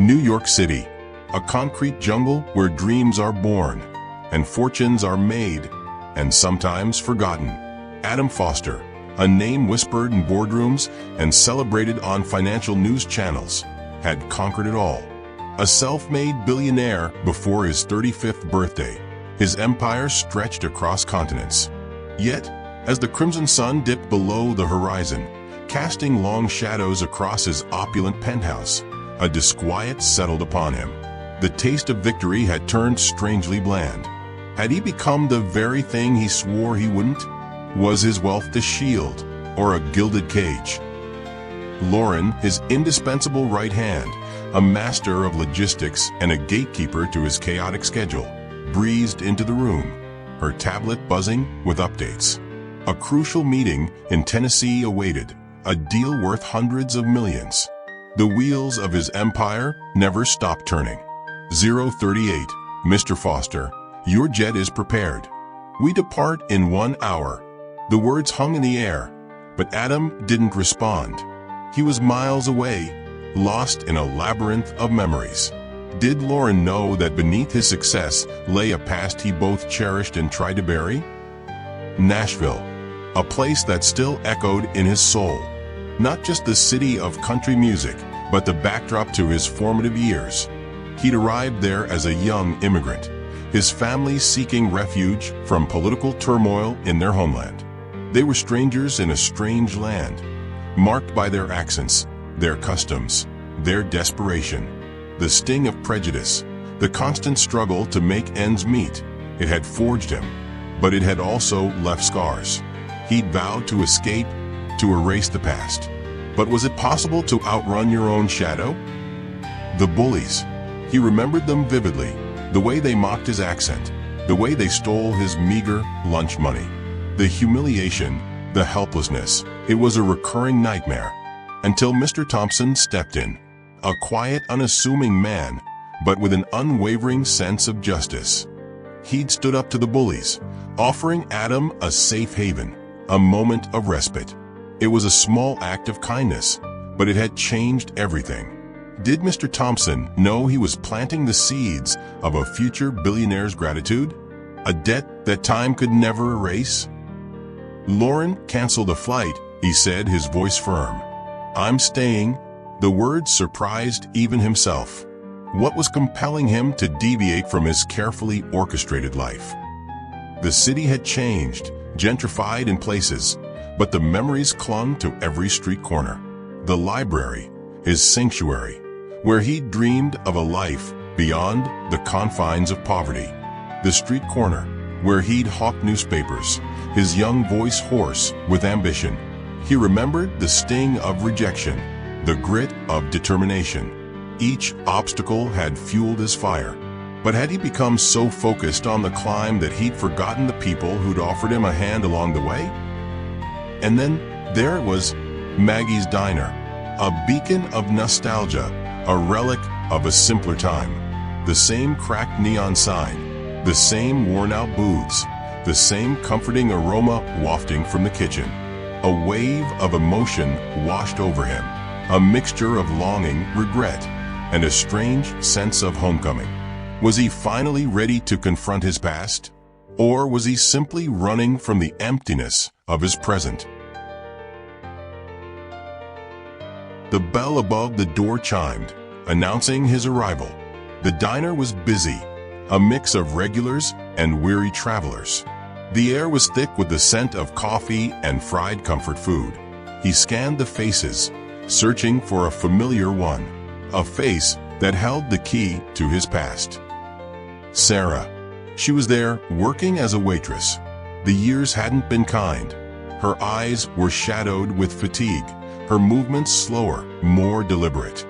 New York City, a concrete jungle where dreams are born, and fortunes are made, and sometimes forgotten. Adam Foster, a name whispered in boardrooms and celebrated on financial news channels, had conquered it all. A self-made billionaire before his 35th birthday, his empire stretched across continents. Yet, as the crimson sun dipped below the horizon, casting long shadows across his opulent penthouse, a disquiet settled upon him. The taste of victory had turned strangely bland. Had he become the very thing he swore he wouldn't? Was his wealth a shield or a gilded cage? Lauren, his indispensable right hand, a master of logistics and a gatekeeper to his chaotic schedule, breezed into the room, her tablet buzzing with updates. A crucial meeting in Tennessee awaited, a deal worth hundreds of millions. The wheels of his empire never stopped turning. 038, Mr. Foster, your jet is prepared. We depart in 1 hour. The words hung in the air, but Adam didn't respond. He was miles away, lost in a labyrinth of memories. Did Lauren know that beneath his success lay a past he both cherished and tried to bury? Nashville, a place that still echoed in his soul. Not just the city of country music, but the backdrop to his formative years. He'd arrived there as a young immigrant, his family seeking refuge from political turmoil in their homeland. They were strangers in a strange land, marked by their accents, their customs, their desperation. The sting of prejudice, the constant struggle to make ends meet, it had forged him, but it had also left scars. He'd vowed to escape, to erase the past. But was it possible to outrun your own shadow? The bullies. He remembered them vividly, the way they mocked his accent, the way they stole his meager lunch money. The humiliation, the helplessness, it was a recurring nightmare. Until Mr. Thompson stepped in. A quiet, unassuming man, but with an unwavering sense of justice. He'd stood up to the bullies, offering Adam a safe haven, a moment of respite. It was a small act of kindness, but it had changed everything. Did Mr. Thompson know he was planting the seeds of a future billionaire's gratitude? A debt that time could never erase? Lauren, cancel the flight, he said, his voice firm. I'm staying. The words surprised even himself. What was compelling him to deviate from his carefully orchestrated life? The city had changed, gentrified in places, but the memories clung to every street corner. The library, his sanctuary, where he dreamed of a life beyond the confines of poverty. The street corner, where he'd hawk newspapers, his young voice hoarse with ambition. He remembered the sting of rejection, the grit of determination. Each obstacle had fueled his fire. But had he become so focused on the climb that he'd forgotten the people who'd offered him a hand along the way? And then there it was, Maggie's Diner, a beacon of nostalgia, a relic of a simpler time. The same cracked neon sign, the same worn-out booths, the same comforting aroma wafting from the kitchen. A wave of emotion washed over him, a mixture of longing, regret, and a strange sense of homecoming. Was he finally ready to confront his past? Or was he simply running from the emptiness of his present? The bell above the door chimed, announcing his arrival. The diner was busy, a mix of regulars and weary travelers. The air was thick with the scent of coffee and fried comfort food. He scanned the faces, searching for a familiar one, a face that held the key to his past. Sarah. She was there, working as a waitress. The years hadn't been kind. Her eyes were shadowed with fatigue, her movements slower, more deliberate.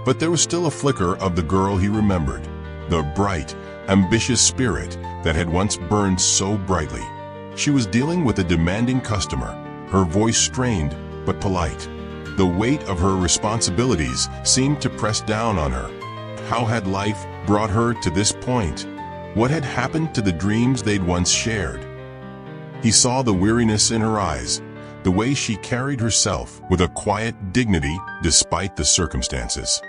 But there was still a flicker of the girl he remembered, the bright, ambitious spirit that had once burned so brightly. She was dealing with a demanding customer, her voice strained but polite. The weight of her responsibilities seemed to press down on her. How had life brought her to this point? What had happened to the dreams they'd once shared? He saw the weariness in her eyes, the way she carried herself with a quiet dignity despite the circumstances.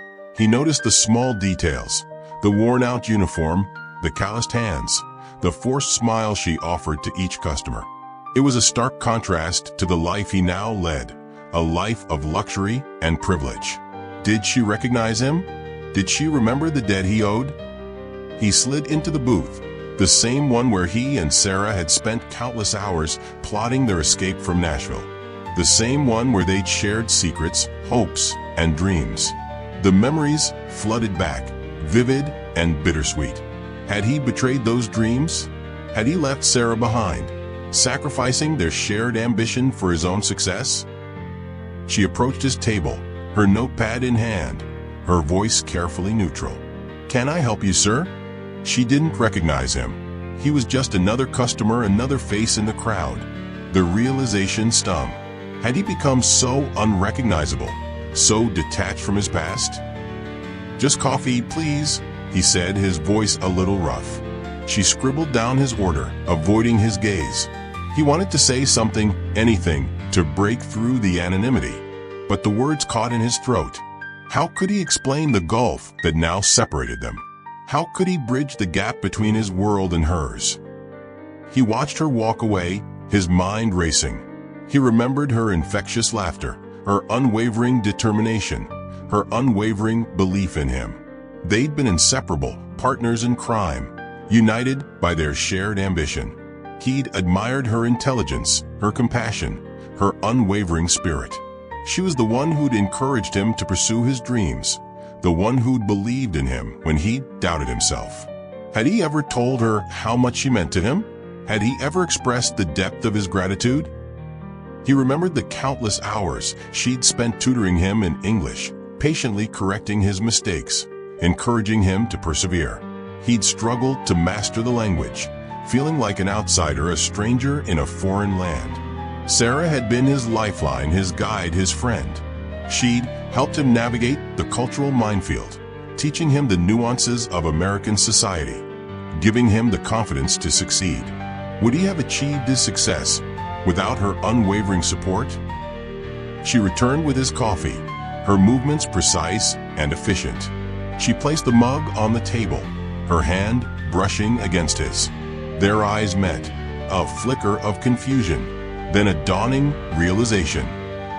He noticed the small details, the worn-out uniform, the calloused hands, the forced smile she offered to each customer. It was a stark contrast to the life he now led, a life of luxury and privilege. Did she recognize him? Did she remember the debt he owed? He slid into the booth, the same one where he and Sarah had spent countless hours plotting their escape from Nashville. The same one where they'd shared secrets, hopes, and dreams. The memories flooded back, vivid and bittersweet. Had he betrayed those dreams? Had he left Sarah behind, sacrificing their shared ambition for his own success? She approached his table, her notepad in hand, her voice carefully neutral. "Can I help you, sir?" She didn't recognize him. He was just another customer, another face in the crowd. The realization stung. Had he become so unrecognizable, so detached from his past? "Just coffee, please," he said, his voice a little rough. She scribbled down his order, avoiding his gaze. He wanted to say something, anything, to break through the anonymity, but the words caught in his throat. How could he explain the gulf that now separated them? How could he bridge the gap between his world and hers? He watched her walk away, his mind racing. He remembered her infectious laughter, her unwavering determination, her unwavering belief in him. They'd been inseparable, partners in crime, united by their shared ambition. He'd admired her intelligence, her compassion, her unwavering spirit. She was the one who'd encouraged him to pursue his dreams, the one who'd believed in him when he doubted himself. Had he ever told her how much she meant to him? Had he ever expressed the depth of his gratitude? He remembered the countless hours she'd spent tutoring him in English, patiently correcting his mistakes, encouraging him to persevere. He'd struggled to master the language, feeling like an outsider, a stranger in a foreign land. Sarah had been his lifeline, his guide, his friend. She'd helped him navigate the cultural minefield, teaching him the nuances of American society, giving him the confidence to succeed. Would he have achieved his success without her unwavering support? She returned with his coffee, her movements precise and efficient. She placed the mug on the table, her hand brushing against his. Their eyes met, a flicker of confusion, then a dawning realization.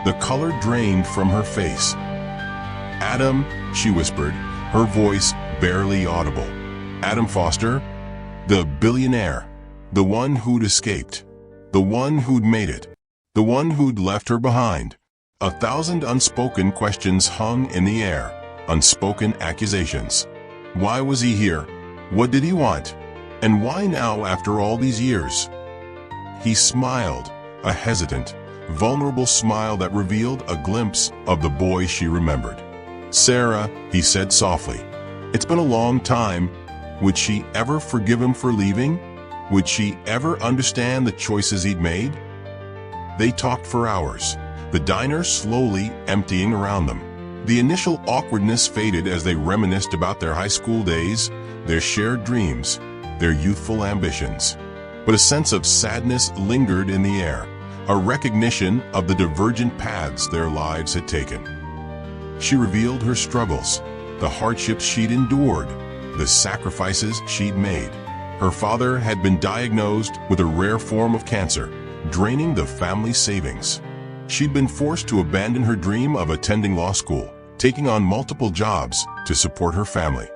The color drained from her face. "Adam," she whispered, her voice barely audible. "Adam Foster, the billionaire, the one who'd escaped, the one who'd made it, the one who'd left her behind." 1,000 unspoken questions hung in the air, unspoken accusations. Why was he here? What did he want? And why now after all these years? He smiled, a hesitant, vulnerable smile that revealed a glimpse of the boy she remembered. "Sarah," he said softly, "it's been a long time. Would she ever forgive him for leaving? Would she ever understand the choices he'd made?" They talked for hours, the diner slowly emptying around them. The initial awkwardness faded as they reminisced about their high school days, their shared dreams, their youthful ambitions. But a sense of sadness lingered in the air, a recognition of the divergent paths their lives had taken. She revealed her struggles, the hardships she'd endured, the sacrifices she'd made. Her father had been diagnosed with a rare form of cancer, draining the family's savings. She'd been forced to abandon her dream of attending law school, taking on multiple jobs to support her family.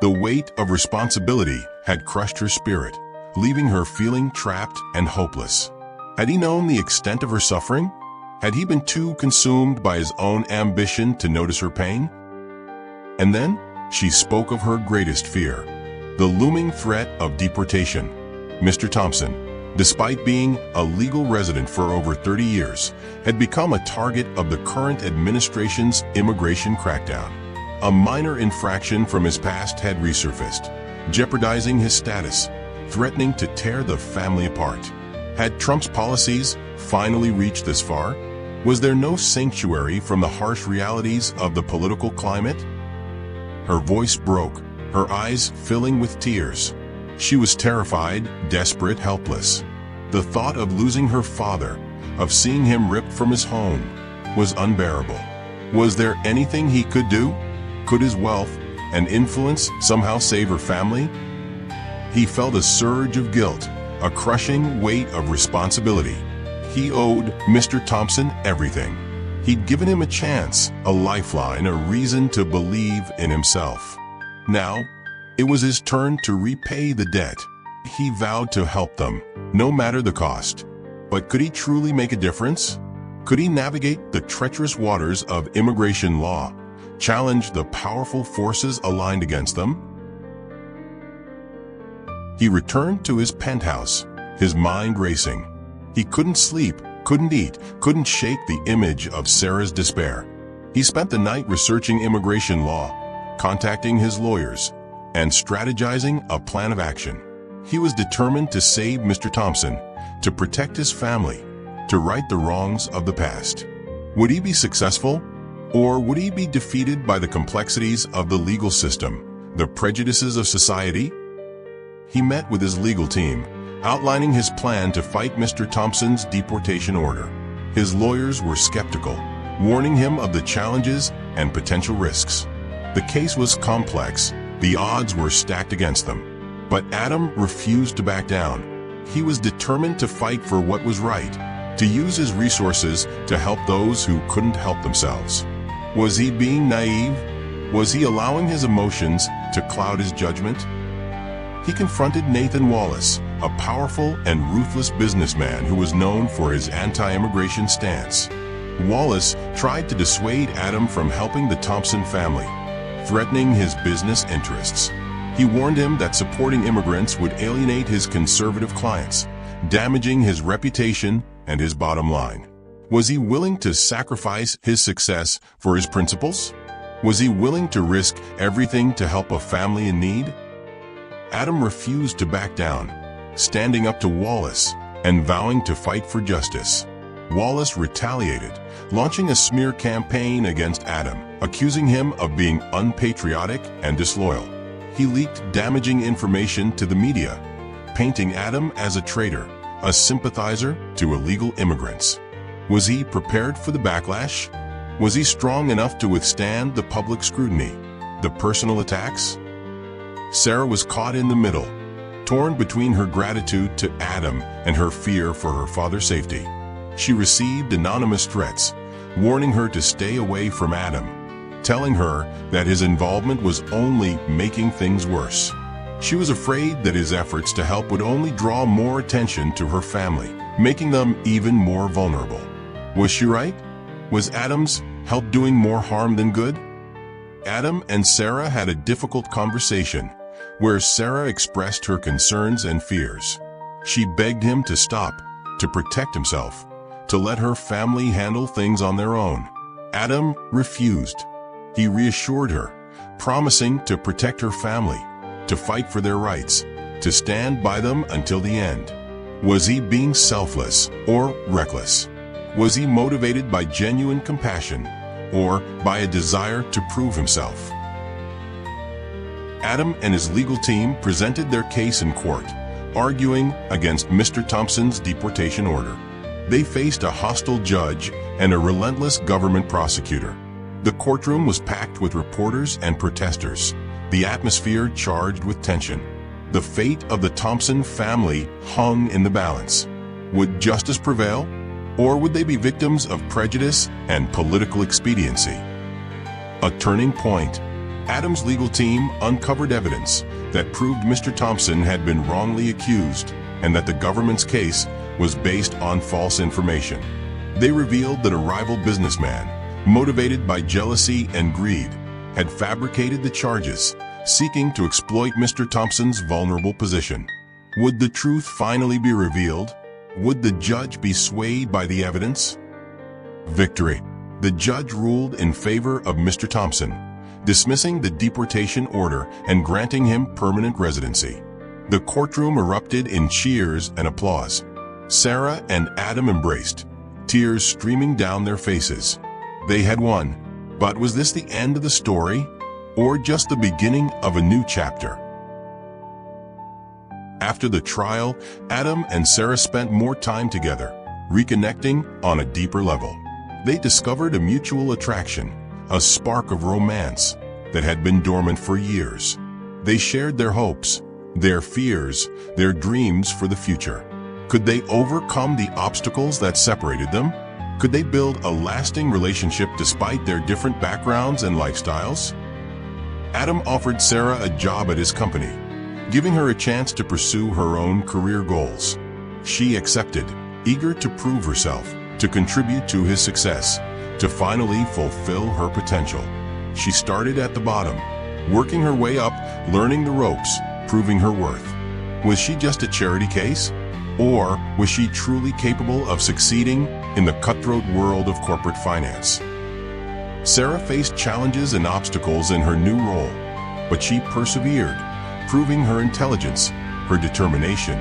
The weight of responsibility had crushed her spirit, leaving her feeling trapped and hopeless. Had he known the extent of her suffering? Had he been too consumed by his own ambition to notice her pain? And then she spoke of her greatest fear, the looming threat of deportation. Mr. Thompson, despite being a legal resident for over 30 years, had become a target of the current administration's immigration crackdown. A minor infraction from his past had resurfaced, jeopardizing his status, threatening to tear the family apart. Had Trump's policies finally reached this far? Was there no sanctuary from the harsh realities of the political climate? Her voice broke, her eyes filling with tears. She was terrified, desperate, helpless. The thought of losing her father, of seeing him ripped from his home, was unbearable. Was there anything he could do? Could his wealth and influence somehow save her family? He felt a surge of guilt, a crushing weight of responsibility. He owed Mr. Thompson everything. He'd given him a chance, a lifeline, a reason to believe in himself. Now, it was his turn to repay the debt. He vowed to help them, no matter the cost. But could he truly make a difference? Could he navigate the treacherous waters of immigration law, challenge the powerful forces aligned against them? He returned to his penthouse, his mind racing. He couldn't sleep, couldn't eat, couldn't shake the image of Sarah's despair. He spent the night researching immigration law, contacting his lawyers, and strategizing a plan of action. He was determined to save Mr. Thompson, to protect his family, to right the wrongs of the past. Would he be successful? Or would he be defeated by the complexities of the legal system, the prejudices of society? He met with his legal team, outlining his plan to fight Mr. Thompson's deportation order. His lawyers were skeptical, warning him of the challenges and potential risks. The case was complex, the odds were stacked against them. But Adam refused to back down. He was determined to fight for what was right, to use his resources to help those who couldn't help themselves. Was he being naive? Was he allowing his emotions to cloud his judgment? He confronted Nathan Wallace, a powerful and ruthless businessman who was known for his anti-immigration stance. Wallace tried to dissuade Adam from helping the Thompson family, threatening his business interests. He warned him that supporting immigrants would alienate his conservative clients, damaging his reputation and his bottom line. Was he willing to sacrifice his success for his principles? Was he willing to risk everything to help a family in need? Adam refused to back down, standing up to Wallace and vowing to fight for justice. Wallace retaliated, launching a smear campaign against Adam, accusing him of being unpatriotic and disloyal. He leaked damaging information to the media, painting Adam as a traitor, a sympathizer to illegal immigrants. Was he prepared for the backlash? Was he strong enough to withstand the public scrutiny, the personal attacks? Sarah was caught in the middle, torn between her gratitude to Adam and her fear for her father's safety. She received anonymous threats, warning her to stay away from Adam, telling her that his involvement was only making things worse. She was afraid that his efforts to help would only draw more attention to her family, making them even more vulnerable. Was she right? Was Adam's help doing more harm than good? Adam and Sarah had a difficult conversation, where Sarah expressed her concerns and fears. She begged him to stop, to protect himself, to let her family handle things on their own. Adam refused. He reassured her, promising to protect her family, to fight for their rights, to stand by them until the end. Was he being selfless or reckless? Was he motivated by genuine compassion or by a desire to prove himself? Adam and his legal team presented their case in court, arguing against Mr. Thompson's deportation order. They faced a hostile judge and a relentless government prosecutor. The courtroom was packed with reporters and protesters, the atmosphere charged with tension. The fate of the Thompson family hung in the balance. Would justice prevail, or would they be victims of prejudice and political expediency? A turning point. Adam's legal team uncovered evidence that proved Mr. Thompson had been wrongly accused and that the government's case was based on false information. They revealed that a rival businessman, motivated by jealousy and greed, had fabricated the charges, seeking to exploit Mr. Thompson's vulnerable position. Would the truth finally be revealed? Would the judge be swayed by the evidence? Victory. The judge ruled in favor of Mr. Thompson, dismissing the deportation order and granting him permanent residency. The courtroom erupted in cheers and applause. Sarah and Adam embraced, tears streaming down their faces. They had won. But was this the end of the story, or just the beginning of a new chapter? After the trial, Adam and Sarah spent more time together, reconnecting on a deeper level. They discovered a mutual attraction, a spark of romance, that had been dormant for years. They shared their hopes, their fears, their dreams for the future. Could they overcome the obstacles that separated them? Could they build a lasting relationship despite their different backgrounds and lifestyles? Adam offered Sarah a job at his company, giving her a chance to pursue her own career goals. She accepted, eager to prove herself, to contribute to his success, to finally fulfill her potential. She started at the bottom, working her way up, learning the ropes, proving her worth. Was she just a charity case? Or was she truly capable of succeeding in the cutthroat world of corporate finance? Sarah faced challenges and obstacles in her new role, but she persevered, proving her intelligence, her determination,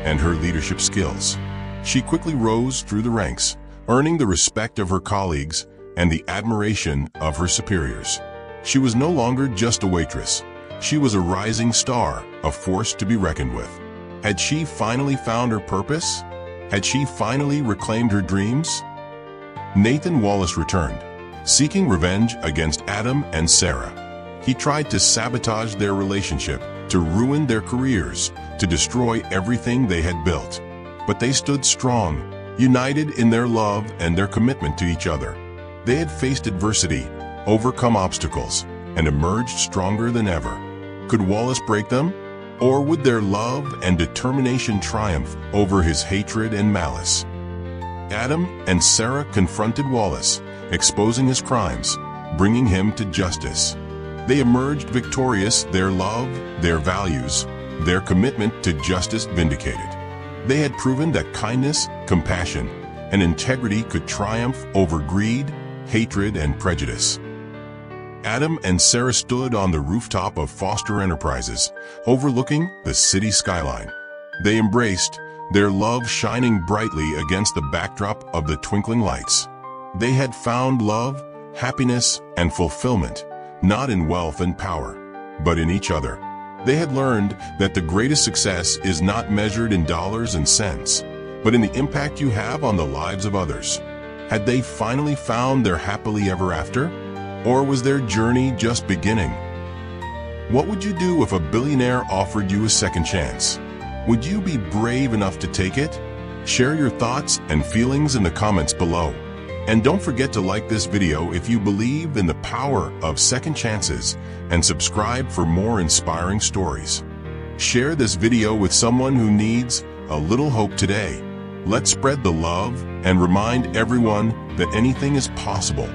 and her leadership skills. She quickly rose through the ranks, earning the respect of her colleagues and the admiration of her superiors. She was no longer just a waitress. She was a rising star, a force to be reckoned with. Had she finally found her purpose? Had she finally reclaimed her dreams? Nathan Wallace returned, seeking revenge against Adam and Sarah. He tried to sabotage their relationship, to ruin their careers, to destroy everything they had built. But they stood strong, united in their love and their commitment to each other. They had faced adversity, overcome obstacles, and emerged stronger than ever. Could Wallace break them? Or would their love and determination triumph over his hatred and malice? Adam and Sarah confronted Wallace, exposing his crimes, bringing him to justice. They emerged victorious, their love, their values, their commitment to justice vindicated. They had proven that kindness, compassion, and integrity could triumph over greed, hatred, and prejudice. Adam and Sarah stood on the rooftop of Foster Enterprises, overlooking the city skyline. They embraced, their love shining brightly against the backdrop of the twinkling lights. They had found love, happiness, and fulfillment, not in wealth and power, but in each other. They had learned that the greatest success is not measured in dollars and cents, but in the impact you have on the lives of others. Had they finally found their happily ever after? Or was their journey just beginning? What would you do if a billionaire offered you a second chance? Would you be brave enough to take it? Share your thoughts and feelings in the comments below. And don't forget to like this video if you believe in the power of second chances, and subscribe for more inspiring stories. Share this video with someone who needs a little hope today. Let's spread the love and remind everyone that anything is possible